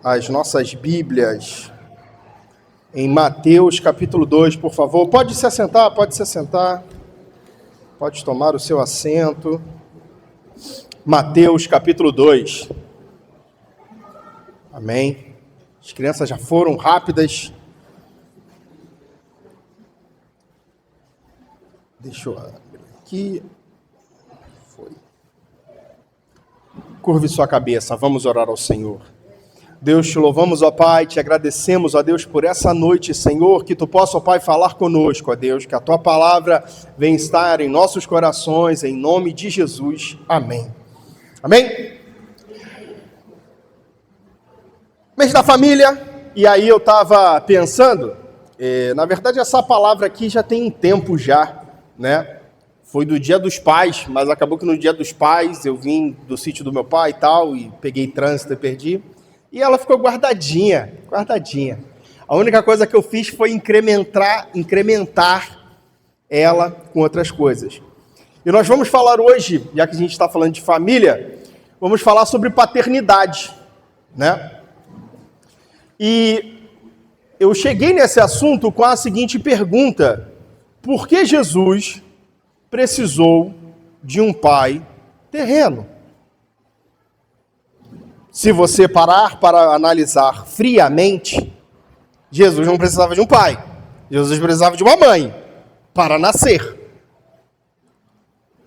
As nossas Bíblias em Mateus capítulo 2, por favor. Pode se assentar, pode tomar o seu assento. Mateus capítulo 2. Amém. As crianças já foram rápidas. Deixa eu abrir aqui. Foi. Curve sua cabeça, vamos orar ao Senhor. Deus, te louvamos, ó Pai, te agradecemos, ó Deus, por essa noite, Senhor, que tu possa, ó Pai, falar conosco, ó Deus, que a tua palavra venha estar em nossos corações, em nome de Jesus. Amém. Amém? Mês da família, e aí eu estava pensando, na verdade essa palavra aqui já tem um tempo já, né? Foi do Dia dos Pais, mas acabou que no Dia dos Pais eu vim do sítio do meu pai e tal, e peguei trânsito e perdi. E ela ficou guardadinha. A única coisa que eu fiz foi incrementar ela com outras coisas. E nós vamos falar hoje, já que a gente está falando de família, vamos falar sobre paternidade, né? E eu cheguei nesse assunto com a seguinte pergunta: por que Jesus precisou de um pai terreno? Se você parar para analisar friamente, Jesus não precisava de um pai. Jesus precisava de uma mãe para nascer.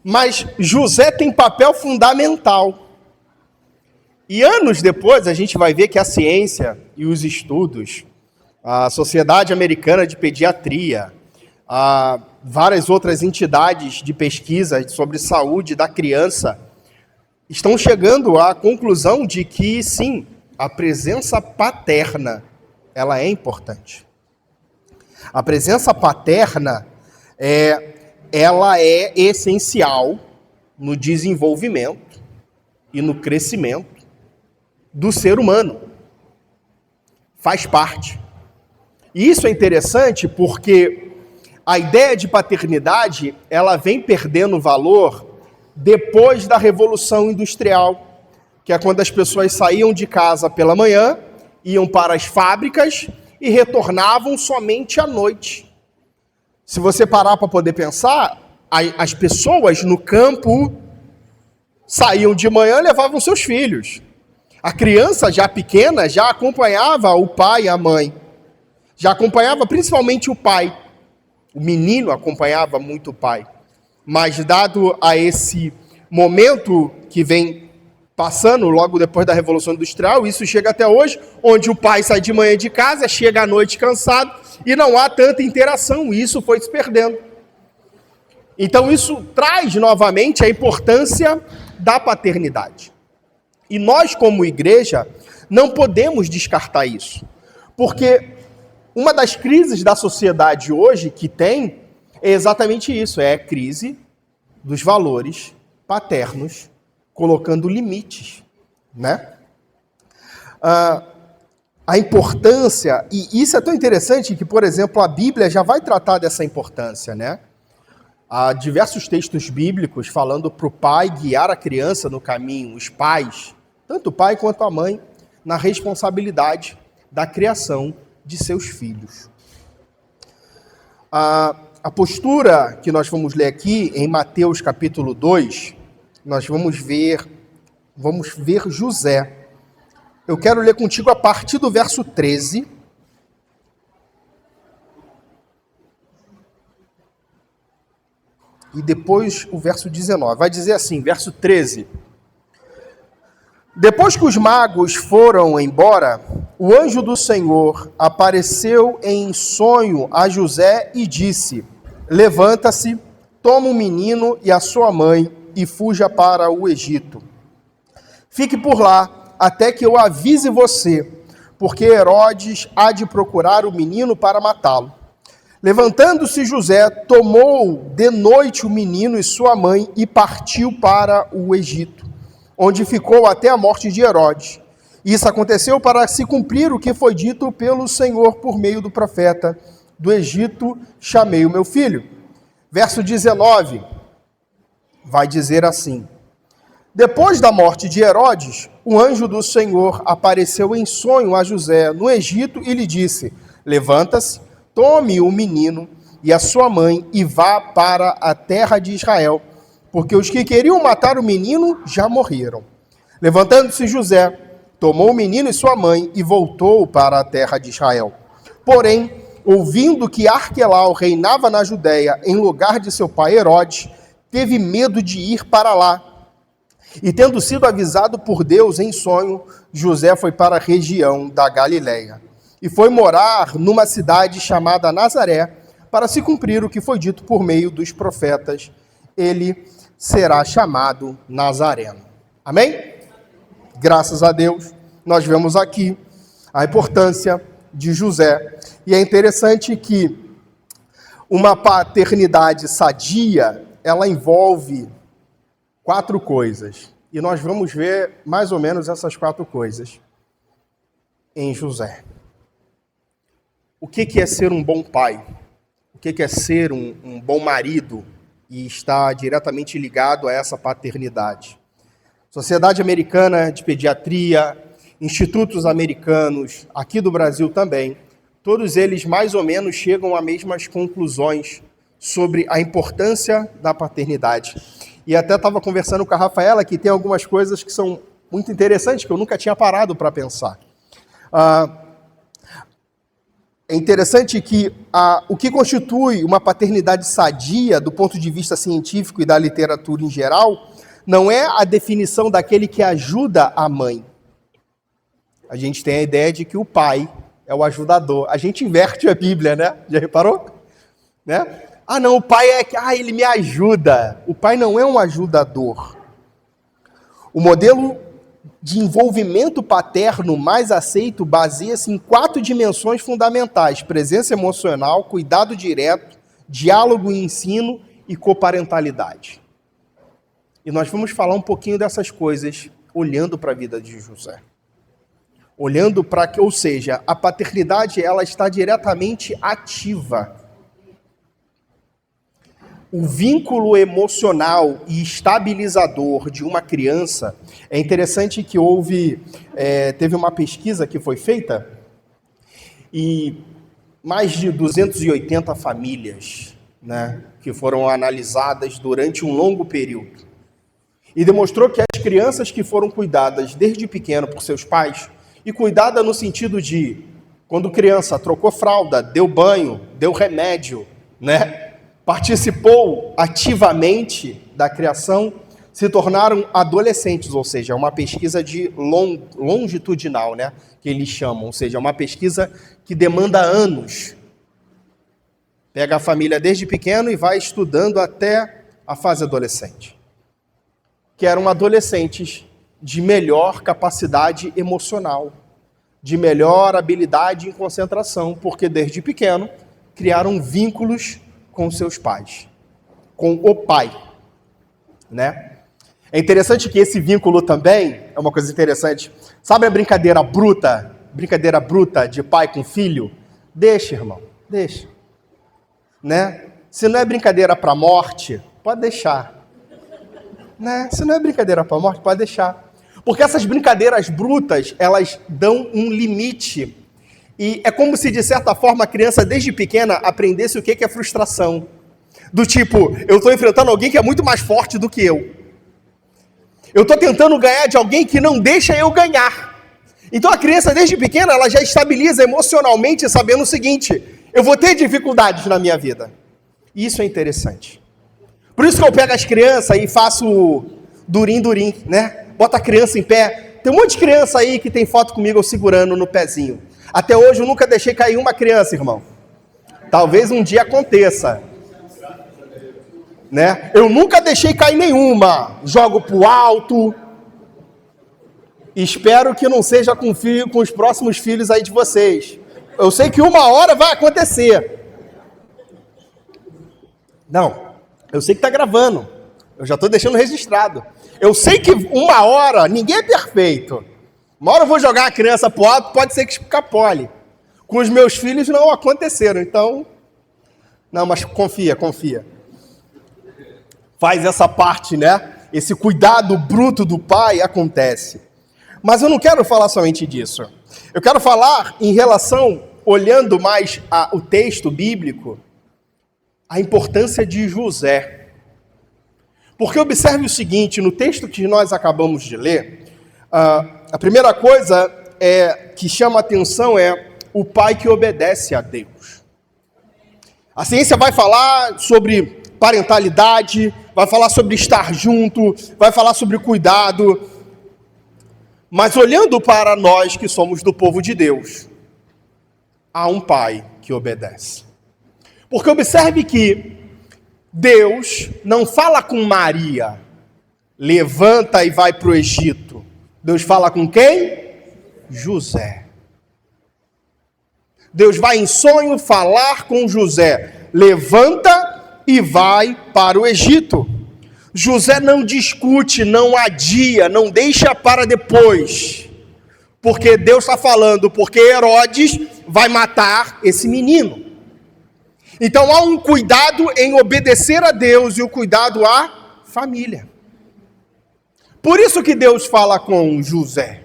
Mas José tem papel fundamental. E anos depois a gente vai ver que a ciência e os estudos, a Sociedade Americana de Pediatria, várias outras entidades de pesquisa sobre saúde da criança, estão chegando à conclusão de que, sim, a presença paterna, ela é importante. A presença paterna, ela é essencial no desenvolvimento e no crescimento do ser humano. Faz parte. E isso é interessante porque a ideia de paternidade, ela vem perdendo valor depois da Revolução Industrial, que é quando as pessoas saíam de casa pela manhã, iam para as fábricas e retornavam somente à noite. Se você parar para poder pensar, as pessoas no campo saíam de manhã e levavam seus filhos. A criança, já pequena, já acompanhava o pai e a mãe. Já acompanhava principalmente o pai. O menino acompanhava muito o pai. Mas dado a esse momento que vem passando logo depois da Revolução Industrial, isso chega até hoje, onde o pai sai de manhã de casa, chega à noite cansado e não há tanta interação, e isso foi se perdendo. Então isso traz novamente a importância da paternidade. E nós, como igreja, não podemos descartar isso, porque uma das crises da sociedade hoje que tem é exatamente isso, é a crise dos valores paternos, colocando limites, né? A importância, e isso é tão interessante que, por exemplo, a Bíblia já vai tratar dessa importância, né? Há diversos textos bíblicos falando para o pai guiar a criança no caminho, os pais, tanto o pai quanto a mãe, na responsabilidade da criação de seus filhos. A postura que nós vamos ler aqui em Mateus capítulo 2, nós vamos ver José. Eu quero ler contigo a partir do verso 13. E depois o verso 19. Vai dizer assim, verso 13. Depois que os magos foram embora, o anjo do Senhor apareceu em sonho a José e disse: levanta-se, toma o menino e a sua mãe e fuja para o Egito. Fique por lá até que eu avise você, porque Herodes há de procurar o menino para matá-lo. Levantando-se José, tomou de noite o menino e sua mãe e partiu para o Egito, onde ficou até a morte de Herodes. Isso aconteceu para se cumprir o que foi dito pelo Senhor por meio do profeta: do Egito chamei o meu filho. Verso 19 vai dizer assim: Depois da morte de Herodes, o anjo do Senhor apareceu em sonho a José no Egito e lhe disse: levanta-se, tome o menino e a sua mãe e vá para a terra de Israel, porque os que queriam matar o menino já morreram. Levantando-se José, tomou o menino e sua mãe e voltou para a terra de Israel. Porém, ouvindo que Arquelau reinava na Judéia em lugar de seu pai Herodes, teve medo de ir para lá. E tendo sido avisado por Deus em sonho, José foi para a região da Galileia e foi morar numa cidade chamada Nazaré, para se cumprir o que foi dito por meio dos profetas: ele será chamado Nazareno. Amém? Graças a Deus, nós vemos aqui a importância de José. E é interessante que uma paternidade sadia, ela envolve 4 coisas. E nós vamos ver mais ou menos essas 4 coisas em José. O que é ser um bom pai? O que é ser um bom marido? E está diretamente ligado a essa paternidade. Sociedade Americana de Pediatria, institutos americanos, aqui do Brasil também, todos eles mais ou menos chegam a mesmas conclusões sobre a importância da paternidade. E até estava conversando com a Rafaela que tem algumas coisas que são muito interessantes, que eu nunca tinha parado para pensar. É interessante que o que constitui uma paternidade sadia, do ponto de vista científico e da literatura em geral, não é a definição daquele que ajuda a mãe. A gente tem a ideia de que o pai é o ajudador. A gente inverte a Bíblia, né? Já reparou? Né? Ah, não, o pai é que ele me ajuda. O pai não é um ajudador. O modelo de envolvimento paterno mais aceito baseia-se em 4 dimensões fundamentais: presença emocional, cuidado direto, diálogo e ensino e coparentalidade. E nós vamos falar um pouquinho dessas coisas olhando para a vida de José. Olhando para que, ou seja, a paternidade ela está diretamente ativa. O vínculo emocional e estabilizador de uma criança, é interessante que teve uma pesquisa que foi feita e mais de 280 famílias, né, que foram analisadas durante um longo período. E demonstrou que as crianças que foram cuidadas desde pequeno por seus pais, e cuidada no sentido de, quando criança, trocou fralda, deu banho, deu remédio, né? Participou ativamente da criação, se tornaram adolescentes, ou seja, uma pesquisa de longitudinal, né? Que eles chamam, ou seja, uma pesquisa que demanda anos. Pega a família desde pequeno e vai estudando até a fase adolescente. Que eram adolescentes de melhor capacidade emocional, de melhor habilidade em concentração, porque desde pequeno criaram vínculos com seus pais, com o pai, né? É interessante que esse vínculo também é uma coisa interessante. Sabe a brincadeira bruta de pai com filho? Deixa, irmão, deixa, né? Se não é brincadeira para morte, pode deixar. Né? Se não é brincadeira para morte, pode deixar. Porque essas brincadeiras brutas, elas dão um limite. E é como se, de certa forma, a criança, desde pequena, aprendesse o que é frustração. Do tipo, eu estou enfrentando alguém que é muito mais forte do que eu. Eu estou tentando ganhar de alguém que não deixa eu ganhar. Então a criança, desde pequena, ela já estabiliza emocionalmente, sabendo o seguinte: eu vou ter dificuldades na minha vida. E isso é interessante. Por isso que eu pego as crianças e faço durim, né? Bota a criança em pé. Tem um monte de criança aí que tem foto comigo eu segurando no pezinho. Até hoje eu nunca deixei cair uma criança, irmão. Talvez um dia aconteça. Né? Eu nunca deixei cair nenhuma. Jogo pro alto. Espero que não seja com os próximos filhos aí de vocês. Eu sei que uma hora vai acontecer. Não. Eu sei que está gravando. Eu já estou deixando registrado. Eu sei que uma hora, ninguém é perfeito. Uma hora eu vou jogar a criança pro alto, pode ser que escapole. Com os meus filhos não aconteceram, então... Não, mas confia. Faz essa parte, né? Esse cuidado bruto do pai acontece. Mas eu não quero falar somente disso. Eu quero falar em relação, olhando mais o texto bíblico, a importância de José. Porque observe o seguinte, no texto que nós acabamos de ler, a primeira coisa que chama a atenção é o pai que obedece a Deus. A ciência vai falar sobre parentalidade, vai falar sobre estar junto, vai falar sobre cuidado. Mas olhando para nós que somos do povo de Deus, há um pai que obedece. Porque observe que Deus não fala com Maria, levanta e vai para o Egito. Deus fala com quem? José. Deus vai em sonho falar com José, levanta e vai para o Egito. José não discute, não adia, não deixa para depois. Porque Deus está falando, porque Herodes vai matar esse menino. Então há um cuidado em obedecer a Deus e o cuidado à família. Por isso que Deus fala com José.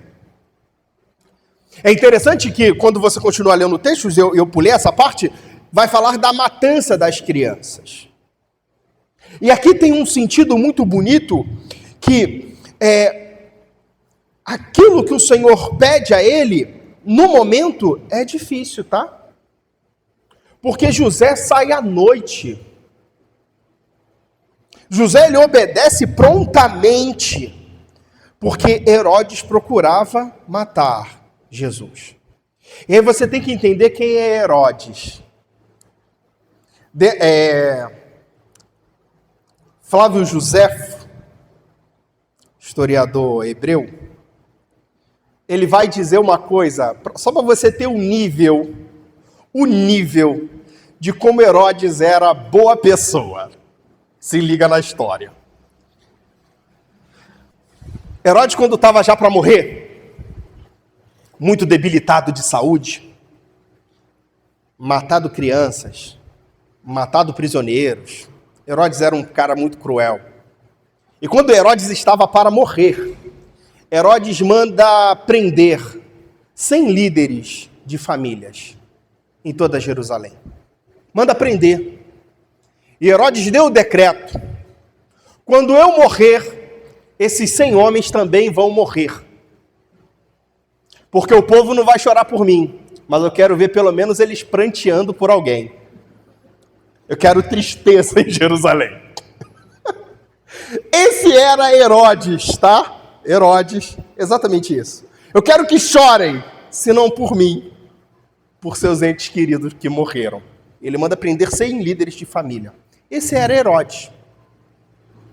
É interessante que quando você continua lendo o texto, eu pulei essa parte, vai falar da matança das crianças. E aqui tem um sentido muito bonito, que aquilo que o Senhor pede a ele, no momento, é difícil, tá? Porque José sai à noite. José, ele obedece prontamente, porque Herodes procurava matar Jesus. E aí você tem que entender quem é Herodes. Flávio Joséfo, historiador hebreu, ele vai dizer uma coisa, só para você ter o nível de como Herodes era boa pessoa. Se liga na história. Herodes, quando estava já para morrer, muito debilitado de saúde, matado crianças, matado prisioneiros, Herodes era um cara muito cruel. E quando Herodes estava para morrer, Herodes manda prender 100 líderes de famílias em toda Jerusalém. Manda prender. E Herodes deu o decreto: quando eu morrer, esses 100 homens também vão morrer. Porque o povo não vai chorar por mim, mas eu quero ver pelo menos eles pranteando por alguém. Eu quero tristeza em Jerusalém. Esse era Herodes, tá? Herodes, exatamente isso. Eu quero que chorem, se não por mim, por seus entes queridos que morreram. Ele manda prender 100 líderes de família. Esse era Herodes,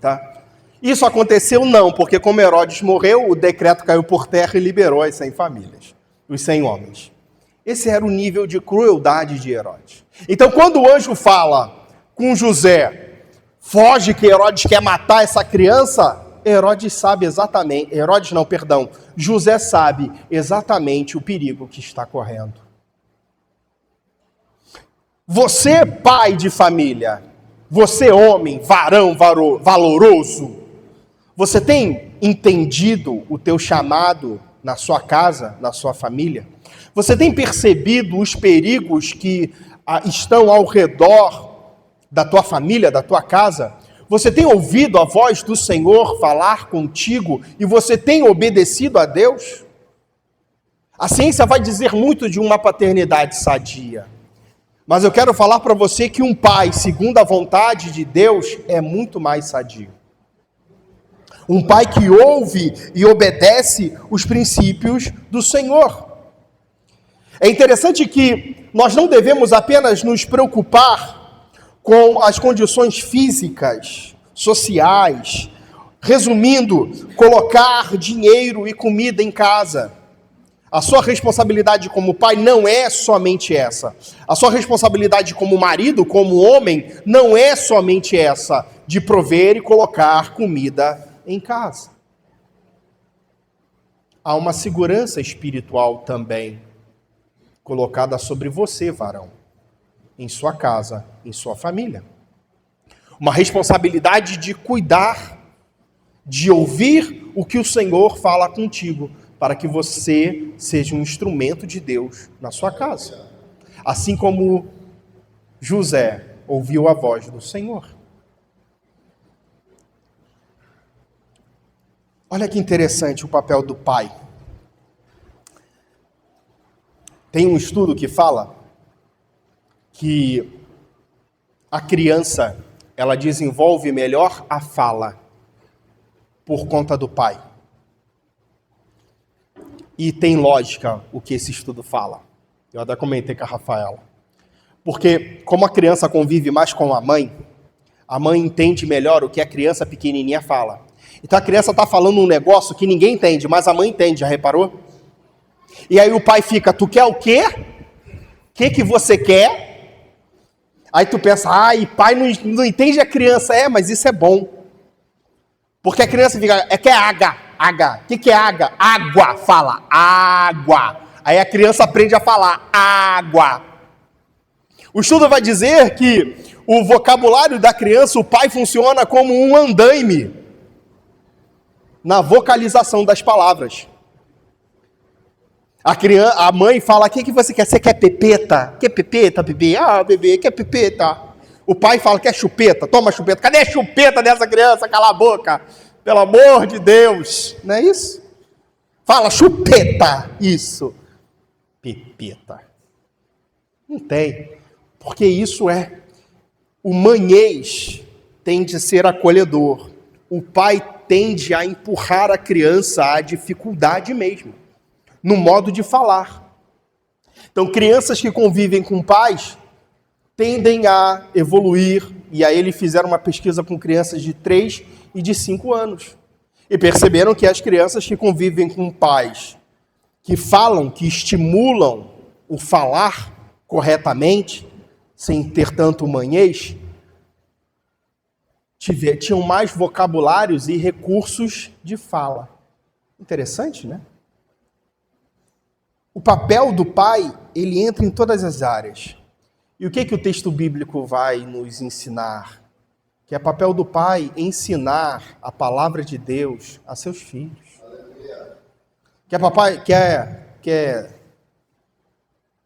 tá? Isso aconteceu não, porque como Herodes morreu, o decreto caiu por terra e liberou as 100 famílias, os 100 homens. Esse era o nível de crueldade de Herodes. Então, quando o anjo fala com José, foge que Herodes quer matar essa criança, José sabe exatamente o perigo que está correndo. Você, pai de família, você, homem, varão, valoroso, você tem entendido o teu chamado na sua casa, na sua família? Você tem percebido os perigos que estão ao redor da tua família, da tua casa? Você tem ouvido a voz do Senhor falar contigo e você tem obedecido a Deus? A ciência vai dizer muito de uma paternidade sadia. Mas eu quero falar para você que um pai, segundo a vontade de Deus, é muito mais sadio. Um pai que ouve e obedece os princípios do Senhor. É interessante que nós não devemos apenas nos preocupar com as condições físicas, sociais, resumindo, colocar dinheiro e comida em casa. A sua responsabilidade como pai não é somente essa. A sua responsabilidade como marido, como homem, não é somente essa, de prover e colocar comida em casa. Há uma segurança espiritual também colocada sobre você, varão, em sua casa, em sua família. Uma responsabilidade de cuidar de ouvir o que o Senhor fala contigo, para que você seja um instrumento de Deus na sua casa. Assim como José ouviu a voz do Senhor. Olha que interessante o papel do pai. Tem um estudo que fala que a criança, ela desenvolve melhor a fala por conta do pai. E tem lógica o que esse estudo fala. Eu até comentei com a Rafaela. Porque como a criança convive mais com a mãe entende melhor o que a criança pequenininha fala. Então a criança está falando um negócio que ninguém entende, mas a mãe entende, já reparou? E aí o pai fica, tu quer o quê? O que você quer? Aí tu pensa, e pai não entende a criança. Mas isso é bom. Porque a criança fica, quer água. O que é água? Água, fala, água. Aí a criança aprende a falar, água. O estudo vai dizer que o vocabulário da criança, o pai funciona como um andaime na vocalização das palavras. A mãe fala, o que você quer? Você quer pepeta? Quer pepeta, bebê? Bebê, quer pepeta? O pai fala, quer chupeta? Toma chupeta. Cadê a chupeta dessa criança? Cala a boca. Pelo amor de Deus. Não é isso? Fala, chupeta. Isso. Pepeta. Não tem. Porque isso é... O manhês tem de ser acolhedor. O pai tende a empurrar a criança à dificuldade mesmo, no modo de falar. Então, crianças que convivem com pais tendem a evoluir, e aí eles fizeram uma pesquisa com crianças de 3 e de 5 anos, e perceberam que as crianças que convivem com pais que falam, que estimulam o falar corretamente, sem ter tanto manhês, tinham mais vocabulários e recursos de fala. Interessante, né? O papel do pai, ele entra em todas as áreas. E o que o texto bíblico vai nos ensinar? Que é papel do pai ensinar a palavra de Deus a seus filhos. Que é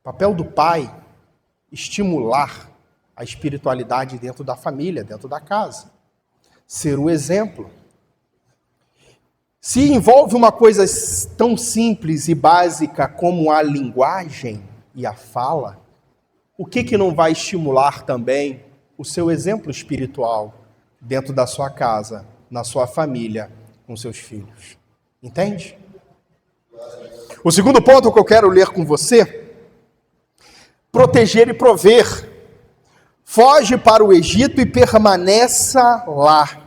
papel do pai estimular a espiritualidade dentro da família, dentro da casa. Ser o exemplo. Se envolve uma coisa tão simples e básica como a linguagem e a fala, o que não vai estimular também o seu exemplo espiritual dentro da sua casa, na sua família, com seus filhos? Entende? O segundo ponto que eu quero ler com você: proteger e prover. Foge para o Egito e permaneça lá.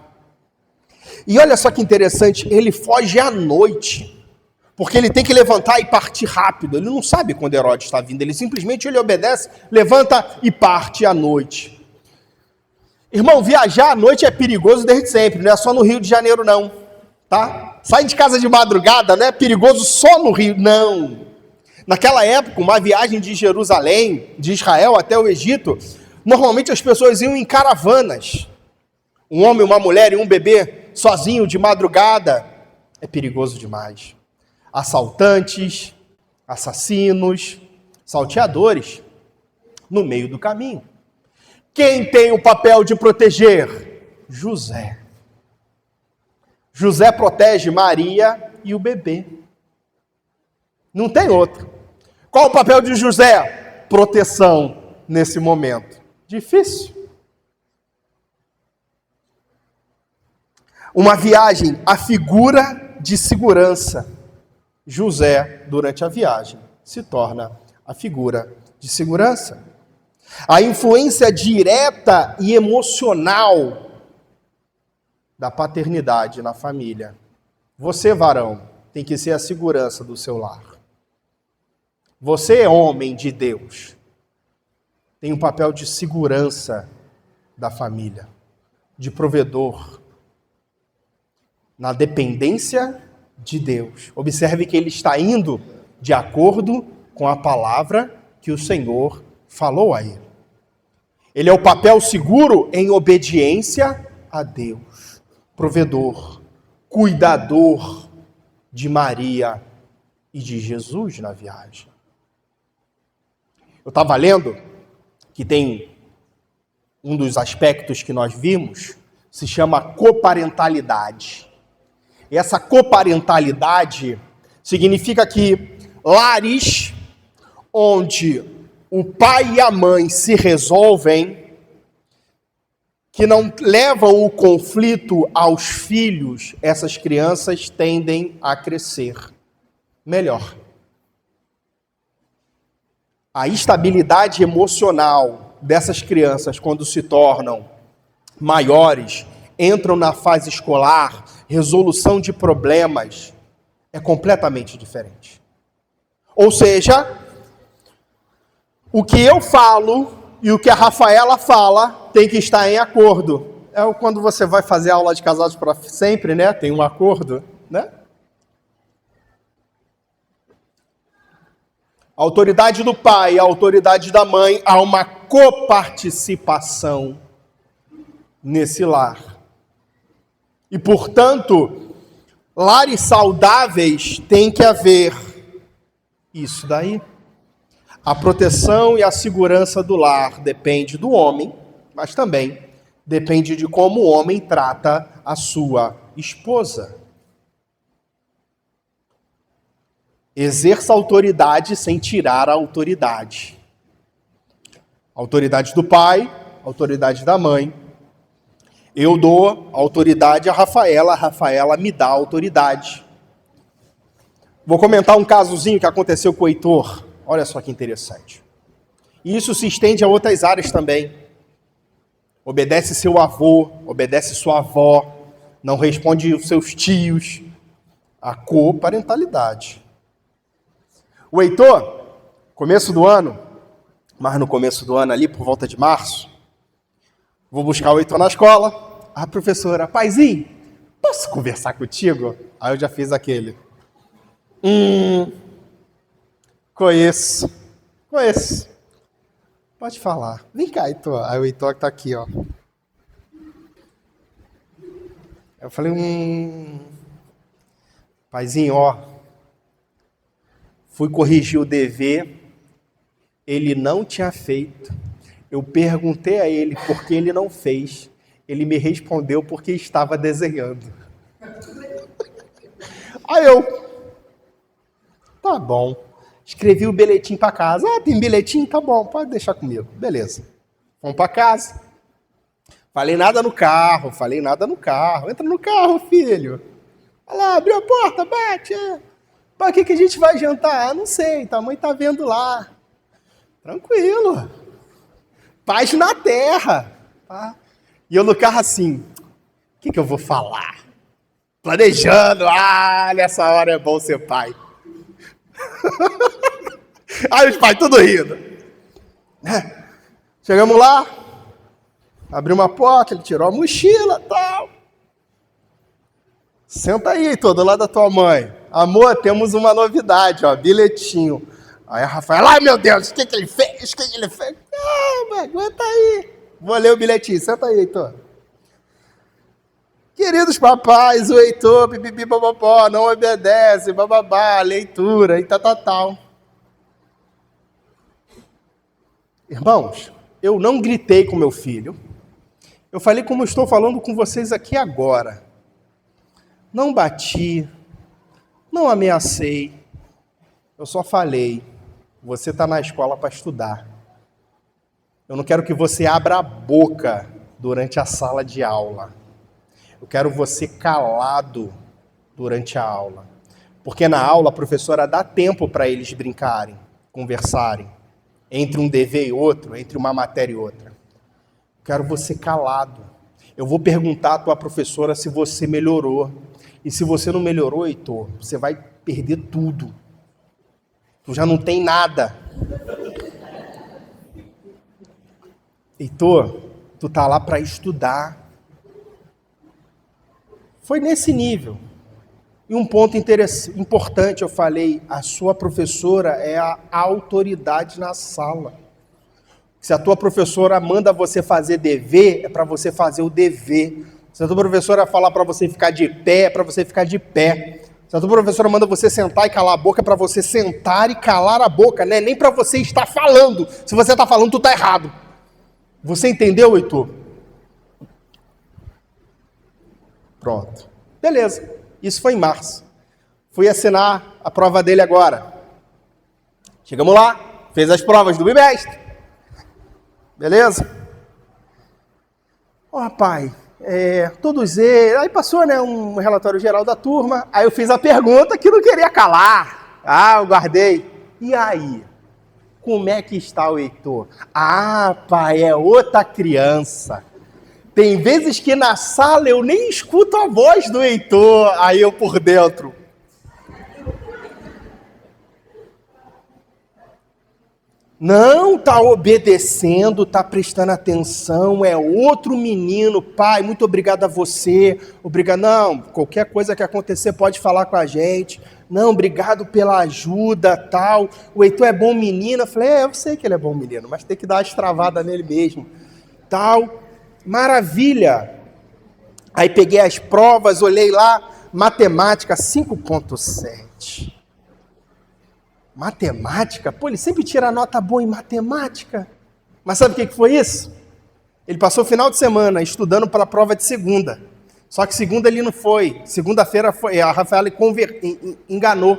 E olha só que interessante, ele foge à noite, porque ele tem que levantar e partir rápido. Ele não sabe quando Herodes está vindo, ele simplesmente obedece, levanta e parte à noite. Irmão, viajar à noite é perigoso desde sempre, não é só no Rio de Janeiro não, tá? Sair de casa de madrugada não é perigoso só no Rio, não. Naquela época, uma viagem de Jerusalém, de Israel até o Egito, normalmente as pessoas iam em caravanas. Um homem, uma mulher e um bebê sozinho de madrugada é perigoso demais. Assaltantes, assassinos, salteadores no meio do caminho. Quem tem o papel de proteger? José. José protege Maria e o bebê. Não tem outro. Qual o papel de José? Proteção nesse momento. Difícil. Uma viagem, a figura de segurança. José, durante a viagem, se torna a figura de segurança. A influência direta e emocional da paternidade na família. Você, varão, tem que ser a segurança do seu lar. Você é homem de Deus. Tem um papel de segurança da família, de provedor, na dependência de Deus. Observe que ele está indo de acordo com a palavra que o Senhor falou a ele. Ele é o papel seguro em obediência a Deus, provedor, cuidador de Maria e de Jesus na viagem. Eu estava lendo que tem um dos aspectos que nós vimos, se chama coparentalidade. E essa coparentalidade significa que lares onde o pai e a mãe se resolvem, que não levam o conflito aos filhos, essas crianças tendem a crescer melhor. A estabilidade emocional dessas crianças, quando se tornam maiores, entram na fase escolar, resolução de problemas, é completamente diferente. Ou seja, o que eu falo e o que a Rafaela fala tem que estar em acordo. É quando você vai fazer aula de casados para sempre, né? Tem um acordo, né? A autoridade do pai, a autoridade da mãe, há uma coparticipação nesse lar. E, portanto, lares saudáveis tem que haver isso daí. A proteção e a segurança do lar depende do homem, mas também depende de como o homem trata a sua esposa. Exerça autoridade sem tirar a autoridade. Autoridade do pai, autoridade da mãe. Eu dou autoridade a Rafaela me dá autoridade. Vou comentar um casozinho que aconteceu com o Heitor. Olha só que interessante. E isso se estende a outras áreas também. Obedece seu avô, obedece sua avó, não responde os seus tios. A coparentalidade. O Heitor, começo do ano, mas no começo do ano ali, por volta de março, vou buscar o Heitor na escola. A professora, paizinho, posso conversar contigo? Aí eu já fiz aquele. Conheço. Pode falar. Vem cá, Heitor. Aí o Heitor tá aqui, ó. Eu falei, paizinho, ó. Fui corrigir o dever. Ele não tinha feito. Eu perguntei a ele por que ele não fez. Ele me respondeu porque estava desenhando. Aí eu, tá bom. Escrevi o bilhetinho para casa. Ah, tem bilhetinho? Tá bom, pode deixar comigo. Beleza. Fomos para casa. Falei nada no carro. Entra no carro, filho. Olha lá, abriu a porta, bate. Para que a gente vai jantar? Ah, não sei, tua mãe tá vendo lá. Tranquilo. Paz na terra. Tá? E eu no carro assim, o que eu vou falar? Planejando, nessa hora é bom ser pai. Aí os pais tudo rindo. Chegamos lá, abriu uma porta, ele tirou a mochila e tal. Senta aí, Heitor, do lado da tua mãe. Amor, temos uma novidade, ó, bilhetinho. Aí a Rafaela, ai meu Deus, o que ele fez? Mãe, aguenta aí. Vou ler o bilhetinho, senta aí, Heitor. Queridos papais, o Heitor, bibibi, bababó, não obedece, bababá, leitura e tal. Irmãos, eu não gritei com meu filho. Eu falei como eu estou falando com vocês aqui agora. Não bati, não ameacei. Eu só falei, você está na escola para estudar. Eu não quero que você abra a boca durante a sala de aula. Eu quero você calado durante a aula. Porque na aula a professora dá tempo para eles brincarem, conversarem. Entre um dever e outro, entre uma matéria e outra. Eu quero você calado. Eu vou perguntar à tua professora se você melhorou. E se você não melhorou, Heitor, você vai perder tudo. Tu já não tem nada. Heitor, tu tá lá para estudar. Foi nesse nível. E um ponto importante, eu falei, a sua professora é a autoridade na sala. Se a tua professora manda você fazer dever, é para você fazer o dever. Se a tua professora falar para você ficar de pé, é para você ficar de pé. Se a tua professora manda você sentar e calar a boca, é para você sentar e calar a boca, né? Nem para você estar falando. Se você está falando, tu está errado. Você entendeu, Heitor? Pronto. Beleza. Isso foi em março. Fui assinar a prova dele agora. Chegamos lá, fez as provas do bimestre. Beleza? Ó, pai, todos eles... Aí passou, né, um relatório geral da turma. Aí eu fiz a pergunta que não queria calar. Ah, eu guardei. E aí? Como é que está o Heitor? Ah, pai, é outra criança. Tem vezes que na sala eu nem escuto a voz do Heitor. Aí eu por dentro... Não, tá obedecendo, tá prestando atenção, é outro menino, pai, muito obrigado a você, obrigado, não, qualquer coisa que acontecer pode falar com a gente, não, obrigado pela ajuda, tal, o Heitor é bom menino, eu falei, eu sei que ele é bom menino, mas tem que dar uma estravada nele mesmo, tal, maravilha. Aí peguei as provas, olhei lá, matemática 5.7. Matemática? Pô, ele sempre tira nota boa em matemática. Mas sabe o que foi isso? Ele passou o final de semana estudando para a prova de segunda. Só que segunda ele não foi. Segunda-feira foi, a Rafaela enganou.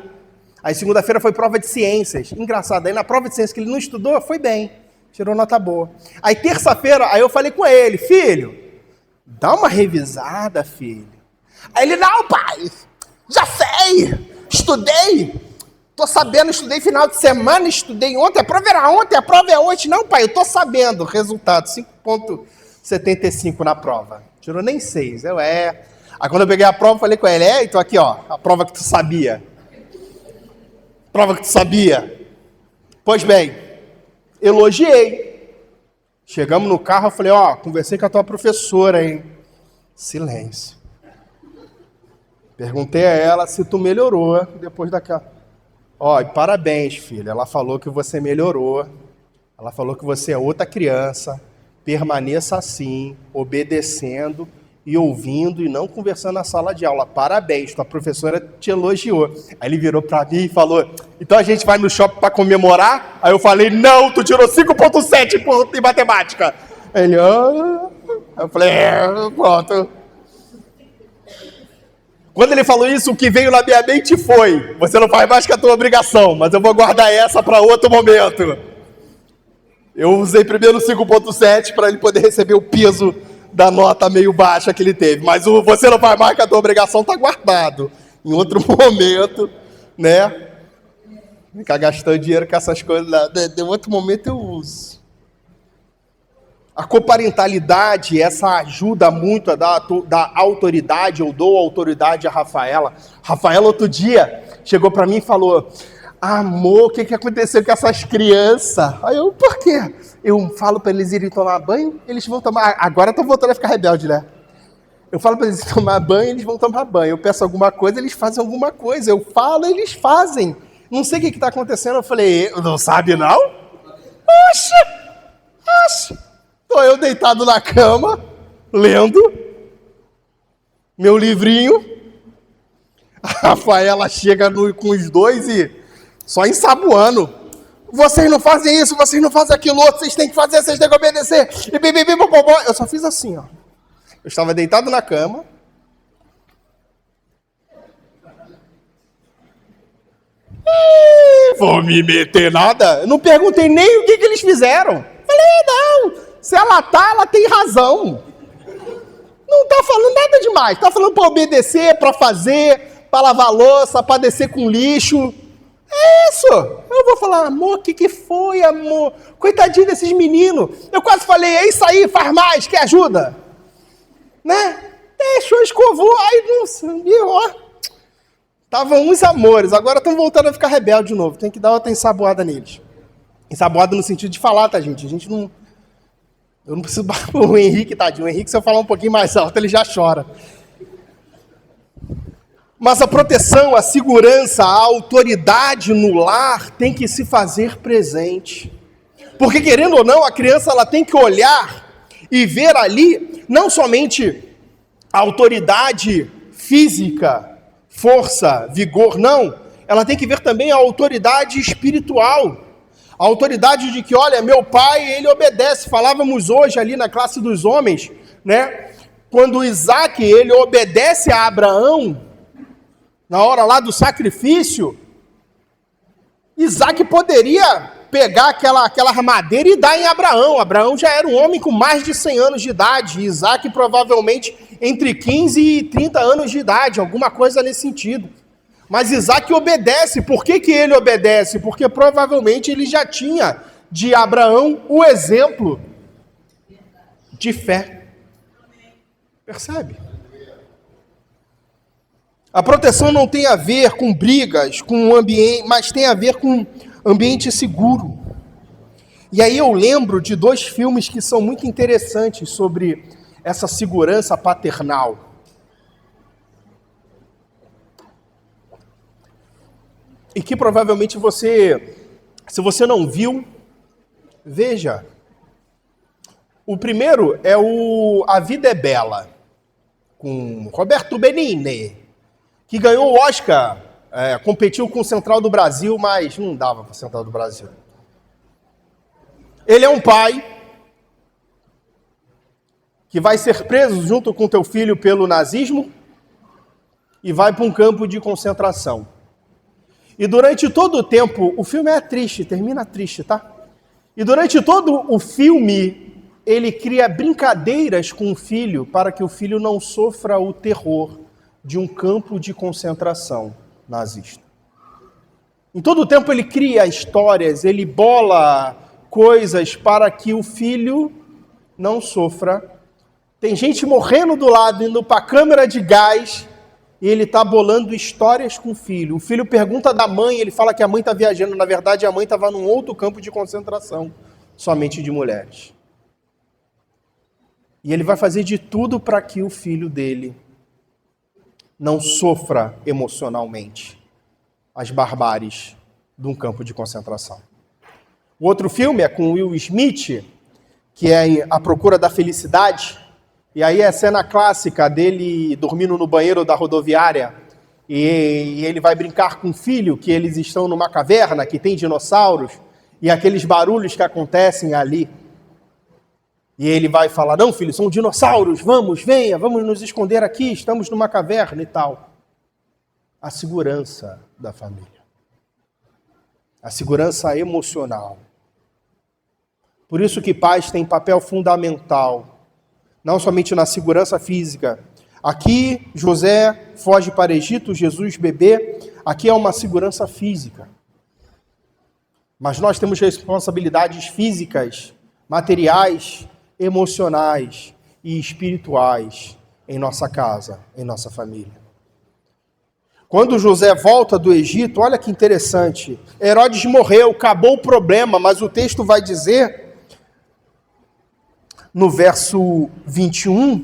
Aí segunda-feira foi prova de ciências. Engraçado, aí na prova de ciências que ele não estudou, foi bem. Tirou nota boa. Aí terça-feira, aí eu falei com ele, filho, dá uma revisada, filho. Aí ele, não, pai, já sei, estudei. Tô sabendo, estudei final de semana, estudei ontem, a prova era ontem, a prova é hoje. Não, pai, eu tô sabendo. Resultado, 5.75 na prova. Tirou nem 6. Aí quando eu peguei a prova, falei com ele, então aqui, ó, a prova que tu sabia. Prova que tu sabia. Pois bem, elogiei. Chegamos no carro, eu falei, conversei com a tua professora, hein? Silêncio. Perguntei a ela se tu melhorou depois daquela... e parabéns, filho. Ela falou que você melhorou. Ela falou que você é outra criança. Permaneça assim, obedecendo e ouvindo e não conversando na sala de aula. Parabéns, tua professora te elogiou. Aí ele virou pra mim e falou, então a gente vai no shopping para comemorar? Aí eu falei, não, tu tirou 5.7 em matemática. Aí ele, eu falei, pronto. Quando ele falou isso, o que veio na minha mente foi, você não faz mais que a tua obrigação, mas eu vou guardar essa para outro momento. Eu usei primeiro o 5.7 para ele poder receber o peso da nota meio baixa que ele teve, mas o você não faz mais que a tua obrigação está guardado. Em outro momento, né? Ficar gastando dinheiro com essas coisas, em outro momento eu uso. A coparentalidade, essa ajuda muito a dar autoridade, eu dou autoridade a Rafaela. Rafaela, outro dia, chegou para mim e falou, amor, o que aconteceu com essas crianças? Aí eu, por quê? Eu falo para eles irem tomar banho, eles vão tomar... Agora estão voltando a ficar rebelde, né? Eu falo para eles tomar banho, eles vão tomar banho. Eu peço alguma coisa, eles fazem alguma coisa. Eu falo, eles fazem. Não sei o que está acontecendo. Eu falei, não sabe não? Oxe. Estou eu deitado na cama, lendo meu livrinho. A Rafaela chega com os dois e só ensaboando. Vocês não fazem isso, vocês não fazem aquilo outro, vocês têm que fazer, vocês têm que obedecer. Eu só fiz assim, ó. Eu estava deitado na cama. Vou me meter nada? Eu não perguntei nem o que eles fizeram. Falei, não. Se ela tem razão. Não está falando nada demais. Está falando para obedecer, para fazer, para lavar louça, para descer com lixo. É isso. Eu vou falar, amor, o que foi, amor? Coitadinho desses meninos. Eu quase falei, é isso aí, faz mais, que ajuda. Né? Deixou, escovou, aí não, ó. Estavam uns amores, agora estão voltando a ficar rebelde de novo. Tem que dar outra ensaboada neles. Ensaboada no sentido de falar, tá, gente? A gente não... Eu não preciso... O Henrique, tadinho. O Henrique, se eu falar um pouquinho mais alto, ele já chora. Mas a proteção, a segurança, a autoridade no lar tem que se fazer presente. Porque, querendo ou não, a criança ela tem que olhar e ver ali, não somente a autoridade física, força, vigor, não. Ela tem que ver também a autoridade espiritual. A autoridade de que, olha, meu pai, ele obedece. Falávamos hoje ali na classe dos homens, né? Quando Isaac, ele obedece a Abraão, na hora lá do sacrifício, Isaac poderia pegar aquela armadeira e dar em Abraão. Abraão já era um homem com mais de 100 anos de idade. Isaac provavelmente entre 15 e 30 anos de idade, alguma coisa nesse sentido. Mas Isaac obedece. Por que ele obedece? Porque provavelmente ele já tinha de Abraão o exemplo de fé. Percebe? A proteção não tem a ver com brigas, com o ambiente, mas tem a ver com ambiente seguro. E aí eu lembro de 2 filmes que são muito interessantes sobre essa segurança paternal. E que provavelmente você, se você não viu, veja. O primeiro é A Vida é Bela, com Roberto Benigni, que ganhou o Oscar, competiu com o Central do Brasil, mas não dava para o Central do Brasil. Ele é um pai que vai ser preso junto com teu filho pelo nazismo e vai para um campo de concentração. E durante todo o tempo, o filme é triste, termina triste, tá? E durante todo o filme, ele cria brincadeiras com o filho para que o filho não sofra o terror de um campo de concentração nazista. Em todo o tempo ele cria histórias, ele bola coisas para que o filho não sofra. Tem gente morrendo do lado, indo para a câmara de gás, e ele está bolando histórias com o filho. O filho pergunta da mãe, ele fala que a mãe está viajando. Na verdade, a mãe estava num outro campo de concentração, somente de mulheres. E ele vai fazer de tudo para que o filho dele não sofra emocionalmente as barbáries de um campo de concentração. O outro filme é com Will Smith, que é A Procura da Felicidade. E aí é a cena clássica dele dormindo no banheiro da rodoviária e ele vai brincar com o filho, que eles estão numa caverna, que tem dinossauros, e aqueles barulhos que acontecem ali. E ele vai falar, não filho, são dinossauros, vamos, venha, vamos nos esconder aqui, estamos numa caverna e tal. A segurança da família. A segurança emocional. Por isso que pais têm papel fundamental, não somente na segurança física. Aqui, José foge para o Egito, Jesus bebê. Aqui é uma segurança física. Mas nós temos responsabilidades físicas, materiais, emocionais e espirituais em nossa casa, em nossa família. Quando José volta do Egito, olha que interessante. Herodes morreu, acabou o problema, mas o texto vai dizer, no verso 21,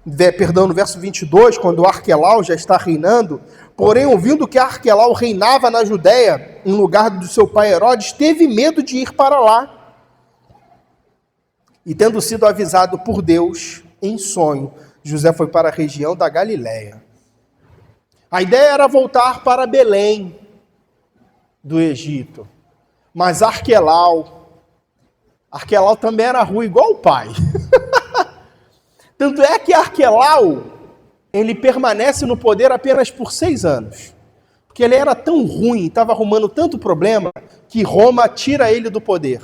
no verso 22, quando Arquelau já está reinando, porém, ouvindo que Arquelau reinava na Judéia, em lugar do seu pai Herodes, teve medo de ir para lá. E tendo sido avisado por Deus, em sonho, José foi para a região da Galiléia. A ideia era voltar para Belém, do Egito. Mas Arquelau também era ruim, igual o pai. Tanto é que Arquelau, ele permanece no poder apenas por 6 anos. Porque ele era tão ruim, estava arrumando tanto problema, que Roma tira ele do poder.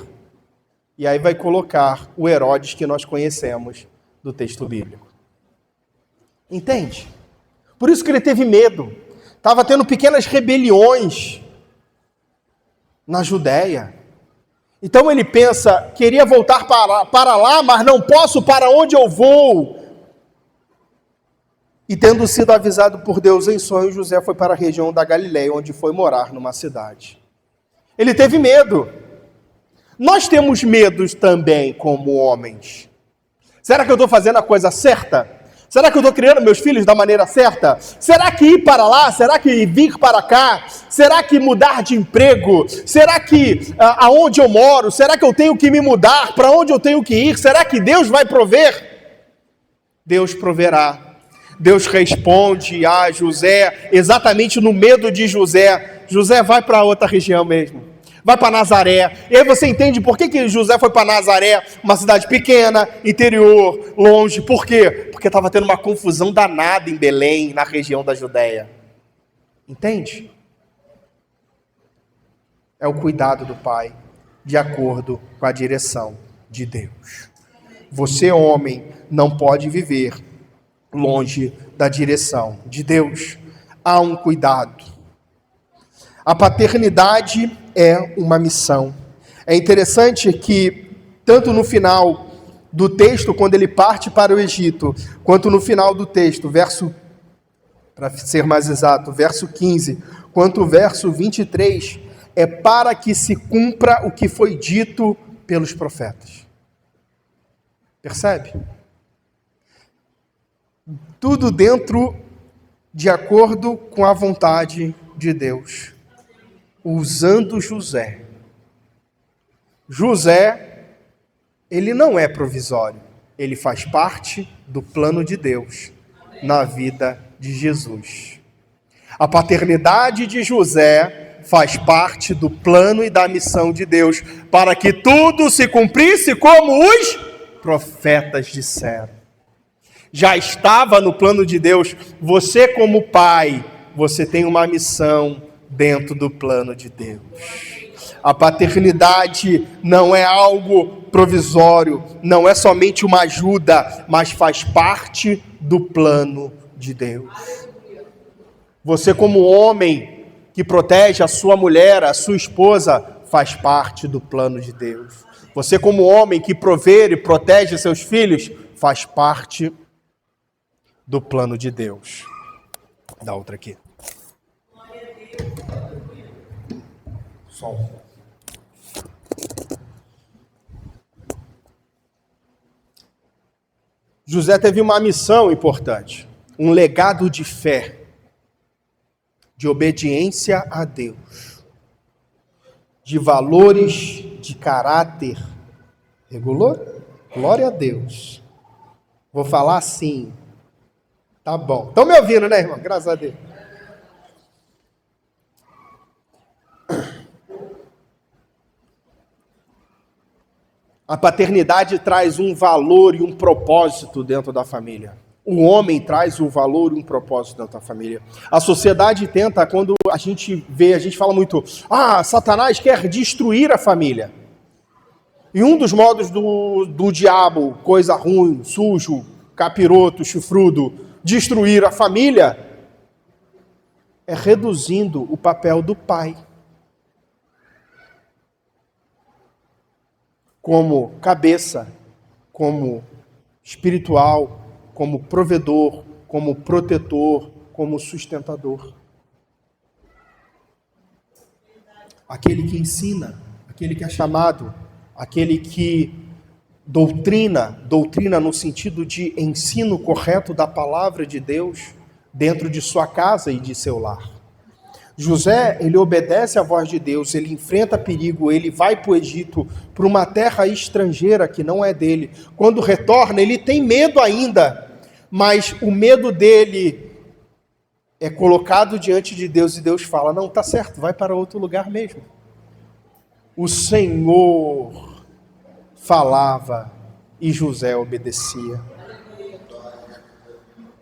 E aí vai colocar o Herodes que nós conhecemos do texto bíblico. Entende? Por isso que ele teve medo. Estava tendo pequenas rebeliões na Judéia. Então ele pensa, queria voltar para lá, mas não posso, para onde eu vou? E tendo sido avisado por Deus em sonho, José foi para a região da Galiléia, onde foi morar numa cidade. Ele teve medo. Nós temos medos também como homens. Será que eu estou fazendo a coisa certa? Será que eu estou criando meus filhos da maneira certa? Será que ir para lá? Será que vir para cá? Será que mudar de emprego? Será que aonde eu moro? Será que eu tenho que me mudar? Para onde eu tenho que ir? Será que Deus vai prover? Deus proverá. Deus responde a José, exatamente no medo de José. José, vai para outra região mesmo. Vai para Nazaré. E aí você entende por que José foi para Nazaré, uma cidade pequena, interior, longe. Por quê? Porque estava tendo uma confusão danada em Belém, na região da Judéia. Entende? É o cuidado do Pai, de acordo com a direção de Deus. Você, homem, não pode viver longe da direção de Deus. Há um cuidado. A paternidade é uma missão. É interessante que, tanto no final do texto, quando ele parte para o Egito, quanto no final do texto, para ser mais exato, verso 15, quanto o verso 23, é para que se cumpra o que foi dito pelos profetas. Percebe? Tudo dentro de acordo com a vontade de Deus. Usando José. José, ele não é provisório. Ele faz parte do plano de Deus na vida de Jesus. A paternidade de José faz parte do plano e da missão de Deus para que tudo se cumprisse como os profetas disseram. Já estava no plano de Deus. Você, como pai, você tem uma missão dentro do plano de Deus. A paternidade não é algo provisório, não é somente uma ajuda, mas faz parte do plano de Deus. Você, como homem que protege a sua mulher, a sua esposa, faz parte do plano de Deus. Você, como homem que provê e protege seus filhos, faz parte do plano de Deus. Dá outra aqui. Sol. José teve uma missão importante, um legado de fé, de obediência a Deus, de valores, de caráter. Regulou? Glória a Deus. Vou falar assim. Tá bom. Estão me ouvindo, né, irmão? Graças a Deus. A paternidade traz um valor e um propósito dentro da família. O homem traz um valor e um propósito dentro da família. A sociedade tenta, quando a gente fala muito, Satanás quer destruir a família. E um dos modos do diabo, coisa ruim, sujo, capiroto, chifrudo, destruir a família, é reduzindo o papel do pai. Como cabeça, como espiritual, como provedor, como protetor, como sustentador. Aquele que ensina, aquele que é chamado, aquele que doutrina no sentido de ensino correto da palavra de Deus dentro de sua casa e de seu lar. José, ele obedece à voz de Deus, ele enfrenta perigo, ele vai para o Egito, para uma terra estrangeira que não é dele. Quando retorna, ele tem medo ainda, mas o medo dele é colocado diante de Deus e Deus fala, não, tá certo, vai para outro lugar mesmo. O Senhor falava e José obedecia.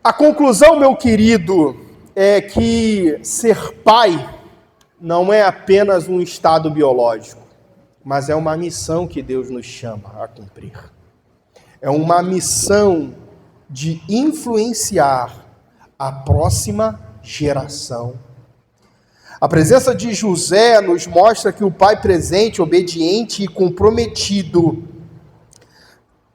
A conclusão, meu querido, é que ser pai não é apenas um estado biológico, mas é uma missão que Deus nos chama a cumprir. É uma missão de influenciar a próxima geração. A presença de José nos mostra que o pai presente, obediente e comprometido,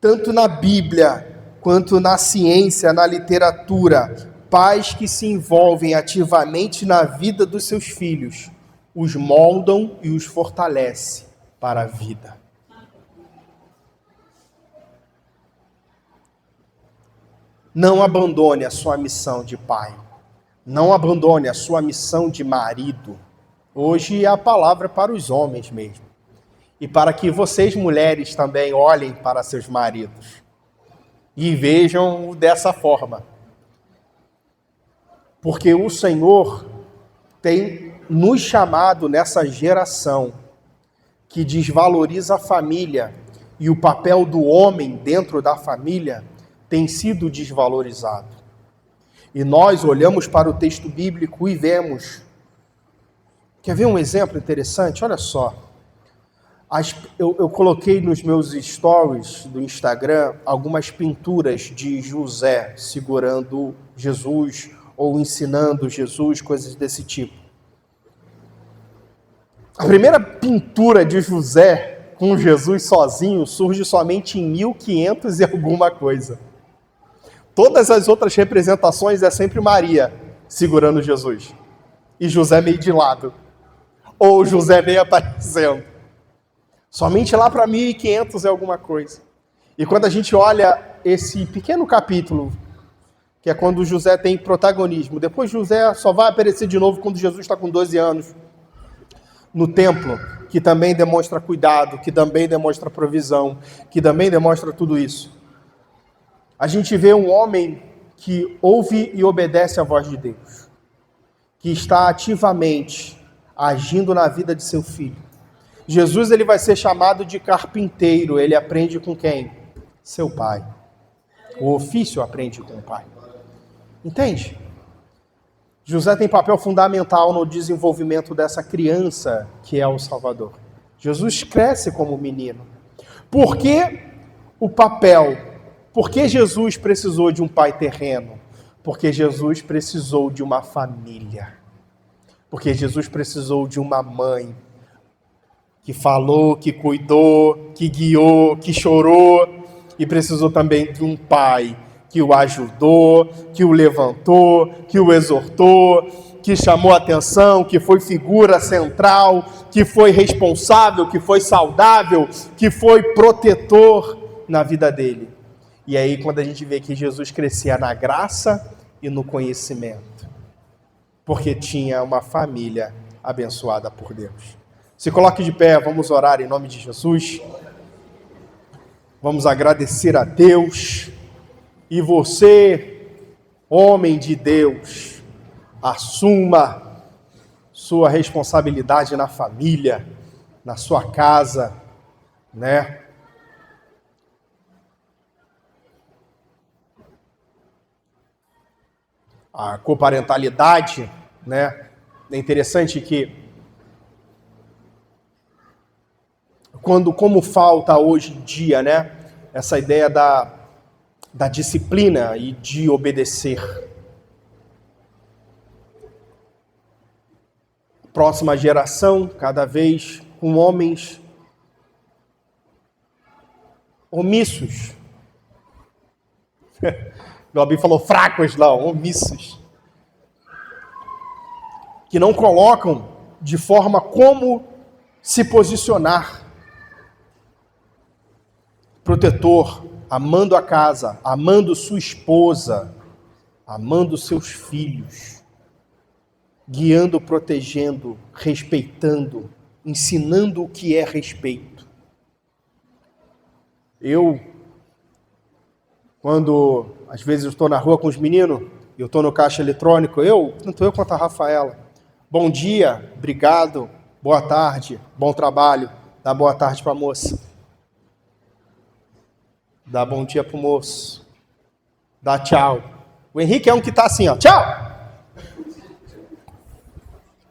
tanto na Bíblia quanto na ciência, na literatura, pais que se envolvem ativamente na vida dos seus filhos, os moldam e os fortalecem para a vida. Não abandone a sua missão de pai. Não abandone a sua missão de marido. Hoje a palavra é para os homens mesmo. E para que vocês, mulheres, também olhem para seus maridos. E vejam dessa forma. Porque o Senhor tem nos chamado nessa geração que desvaloriza a família e o papel do homem dentro da família tem sido desvalorizado. E nós olhamos para o texto bíblico e vemos. Quer ver um exemplo interessante? Olha só. Eu coloquei nos meus stories do Instagram algumas pinturas de José segurando Jesus ou ensinando Jesus, coisas desse tipo. A primeira pintura de José com Jesus sozinho surge somente em 1500 e alguma coisa. Todas as outras representações é sempre Maria segurando Jesus. E José meio de lado. Ou José meio aparecendo. Somente lá para 1500 e alguma coisa. E quando a gente olha esse pequeno capítulo, que é quando José tem protagonismo, depois José só vai aparecer de novo quando Jesus está com 12 anos, no templo, que também demonstra cuidado, que também demonstra provisão, que também demonstra tudo isso. A gente vê um homem que ouve e obedece à voz de Deus, que está ativamente agindo na vida de seu filho. Jesus ele vai ser chamado de carpinteiro, ele aprende com quem? Seu pai. O ofício aprende com o pai. Entende? José tem papel fundamental no desenvolvimento dessa criança que é o Salvador. Jesus cresce como menino. Por que o papel? Por que Jesus precisou de um pai terreno? Porque Jesus precisou de uma família. Porque Jesus precisou de uma mãe que falou, que cuidou, que guiou, que chorou, e precisou também de um pai que o ajudou, que o levantou, que o exortou, que chamou a atenção, que foi figura central, que foi responsável, que foi saudável, que foi protetor na vida dele. E aí quando a gente vê que Jesus crescia na graça e no conhecimento, porque tinha uma família abençoada por Deus. Se coloque de pé, vamos orar em nome de Jesus. Vamos agradecer a Deus. E você, homem de Deus, assuma sua responsabilidade na família, na sua casa, né? A coparentalidade, né? É interessante que como falta hoje em dia, né, essa ideia da disciplina e de obedecer. Próxima geração, cada vez com homens omissos. Gabi falou fracos, não, omissos. Que não colocam de forma como se posicionar. Protetor, amando a casa, amando sua esposa, amando seus filhos, guiando, protegendo, respeitando, ensinando o que é respeito. Quando às vezes eu estou na rua com os meninos, eu estou no caixa eletrônico, tanto eu quanto a Rafaela, bom dia, obrigado, boa tarde, bom trabalho, dá boa tarde para a moça. Dá bom dia pro moço. Dá tchau. O Henrique é um que está assim, ó. Tchau!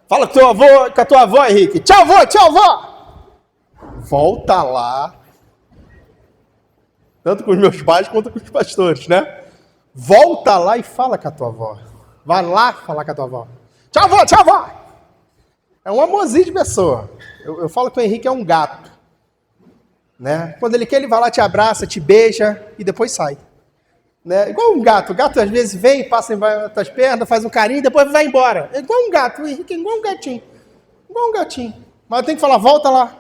Fala com a tua avó, Henrique. Tchau, avó, tchau, avó! Volta lá. Tanto com os meus pais quanto com os pastores, né? Volta lá e fala com a tua avó. Vai lá falar com a tua avó. Tchau, avó, tchau, avó! É um amorzinho de pessoa. Eu falo que o Henrique é um gato. Né? Quando ele quer, ele vai lá, te abraça, te beija e depois sai. Né? Igual um gato. O gato às vezes vem, passa em tuas pernas, faz um carinho e depois vai embora. É igual um gato. O Henrique é igual um gatinho. Igual um gatinho. Mas tem que falar, volta lá.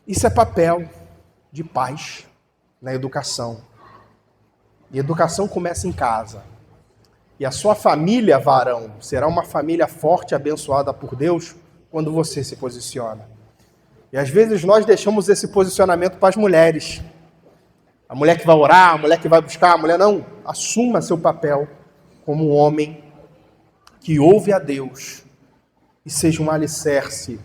Isso é papel de pais na educação. E educação começa em casa. E a sua família, varão, será uma família forte, abençoada por Deus, quando você se posiciona. E às vezes nós deixamos esse posicionamento para as mulheres. a mulher que vai orar, a mulher que vai buscar, a mulher não. Assuma seu papel como um homem que ouve a Deus e seja um alicerce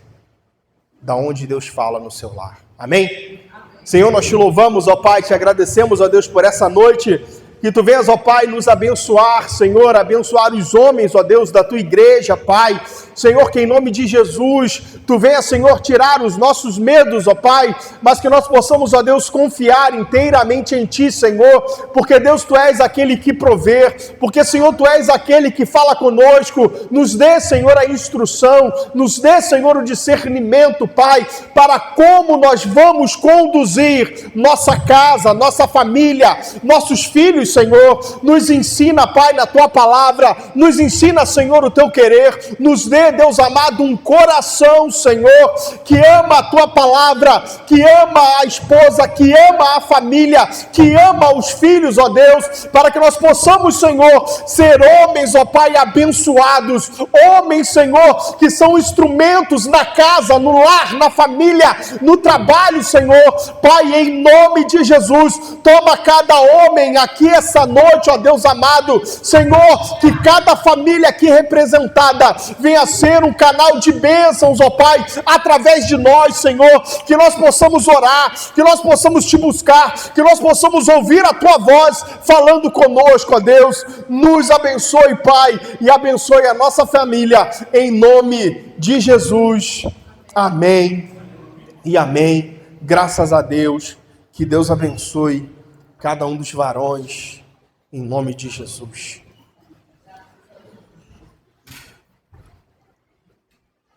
da onde Deus fala no seu lar. Amém? Senhor, nós te louvamos, ó Pai, te agradecemos, ó Deus, por essa noite. Que tu venhas, ó Pai, nos abençoar, Senhor, abençoar os homens, ó Deus, da tua igreja, Pai. Senhor, que em nome de Jesus, tu venha, Senhor, tirar os nossos medos, ó Pai, mas que nós possamos, ó Deus, confiar inteiramente em ti, Senhor, porque Deus, tu és aquele que provê, porque, Senhor, tu és aquele que fala conosco. Nos dê, Senhor, a instrução, nos dê, Senhor, o discernimento, Pai, para como nós vamos conduzir nossa casa, nossa família, nossos filhos, Senhor. Nos ensina, Pai, na tua palavra, nos ensina, Senhor, o teu querer, nos dê, Deus amado, um coração, Senhor, que ama a tua palavra, que ama a esposa, que ama a família, que ama os filhos, ó Deus, para que nós possamos, Senhor, ser homens, ó Pai, abençoados, homens, Senhor, que são instrumentos na casa, no lar, na família, no trabalho, Senhor. Pai, em nome de Jesus, toma cada homem aqui essa noite, ó Deus amado, Senhor, que cada família aqui representada venha ser um canal de bênçãos, ó Pai, através de nós, Senhor, que nós possamos orar, que nós possamos te buscar, que nós possamos ouvir a tua voz falando conosco, ó Deus. Nos abençoe, Pai, e abençoe a nossa família, em nome de Jesus. Amém e amém. Graças a Deus. Que Deus abençoe cada um dos varões, em nome de Jesus.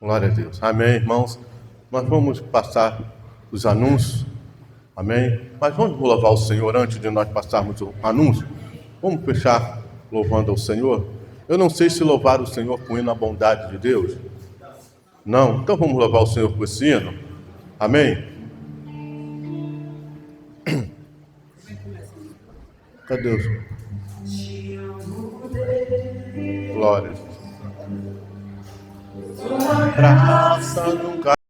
Glória a Deus. Amém, irmãos. Nós vamos passar os anúncios. Amém. Mas vamos louvar o Senhor antes de nós passarmos o anúncio. Vamos fechar louvando ao Senhor. Eu não sei se louvar o Senhor com hino à bondade de Deus. Não. Então vamos louvar o Senhor com esse hino. Amém. Cadê Deus? Glória a Deus. Graça nunca